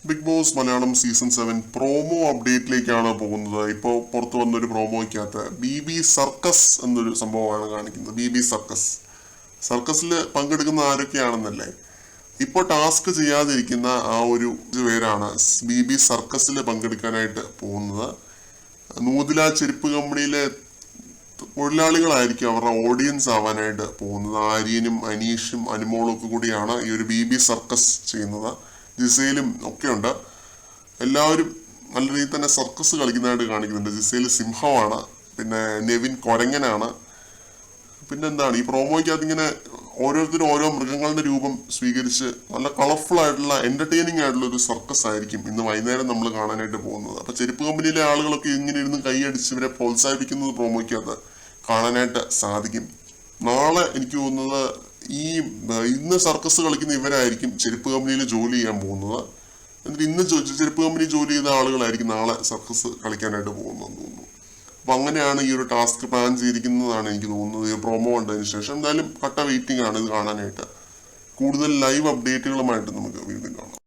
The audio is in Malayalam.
Big Boss Malayalam season 7 promo അപ്ഡേറ്റിലേക്കാണ് പോകുന്നത്. ഇപ്പോൾ പുറത്തു വന്നൊരു പ്രോമോയ്ക്കകത്ത് ബി സർക്കസ് എന്നൊരു സംഭവമാണ് കാണിക്കുന്നത്. ബി സർക്കസിൽ പങ്കെടുക്കുന്ന ആരൊക്കെയാണെന്നല്ലേ. ഇപ്പോൾ ടാസ്ക് ചെയ്യാതിരിക്കുന്ന ആ ഒരു പേരാണ് ബി സർക്കസിൽ പങ്കെടുക്കാനായിട്ട് പോകുന്നത്. നൂതില ചെരുപ്പ് കമ്പനിയിലെ തൊഴിലാളികളായിരിക്കും അവരുടെ ഓഡിയൻസ് ആവാനായിട്ട് പോകുന്നത്. ആര്യനും അനീഷും അനുമോളും ഒക്കെ കൂടിയാണ് ഈ ഒരു ബി സർക്കസ് ചെയ്യുന്നത്. ജിസയിലും ഒക്കെ ഉണ്ട്. എല്ലാവരും നല്ല രീതിയിൽ തന്നെ സർക്കസ് കളിക്കുന്നതായിട്ട് കാണിക്കുന്നുണ്ട്. ജിസയിൽ സിംഹമാണ്, പിന്നെ നെവിൻ കൊരങ്ങനാണ്. പിന്നെന്താണ് ഈ പ്രോമോയ്ക്കകത്ത് ഇങ്ങനെ ഓരോരുത്തരും ഓരോ മൃഗങ്ങളുടെ രൂപം സ്വീകരിച്ച് നല്ല കളർഫുൾ ആയിട്ടുള്ള എന്റർടൈനിങ് ആയിട്ടുള്ള ഒരു സർക്കസ് ആയിരിക്കും ഇന്ന് വൈകുന്നേരം നമ്മൾ കാണാനായിട്ട് പോകുന്നത്. അപ്പൊ ചെരുപ്പ് കമ്പനിയിലെ ആളുകളൊക്കെ ഇങ്ങനെ ഇരുന്ന് കൈയടിച്ച് ഇവരെ പ്രോത്സാഹിപ്പിക്കുന്നത് പ്രോമോയ്ക്കകത്ത് കാണാനായിട്ട് സാധിക്കും. നാളെ എനിക്ക് തോന്നുന്നത് ഇന്ന് സർക്കസ് കളിക്കുന്ന ഇവരായിരിക്കും ചെരുപ്പ് കമ്പനിയിൽ ജോലി ചെയ്യാൻ പോകുന്നത്. എന്നിട്ട് ഇന്ന് ചെരുപ്പ് കമ്പനി ജോലി ചെയ്ത ആളുകളായിരിക്കും നാളെ സർക്കസ് കളിക്കാനായിട്ട് പോകുന്നതെന്ന് തോന്നുന്നു. അപ്പൊ അങ്ങനെയാണ് ഈ ഒരു ടാസ്ക് പ്ലാൻ ചെയ്തിരിക്കുന്നതാണ് എനിക്ക് തോന്നുന്നത്. ഈ പ്രോമോ കണ്ടതിന് ശേഷം എന്തായാലും കട്ട വെയിറ്റിംഗ് ആണ് ഇത് കാണാനായിട്ട്. കൂടുതൽ ലൈവ് അപ്ഡേറ്റുകളുമായിട്ട് നമുക്ക് വീണ്ടും കാണാം.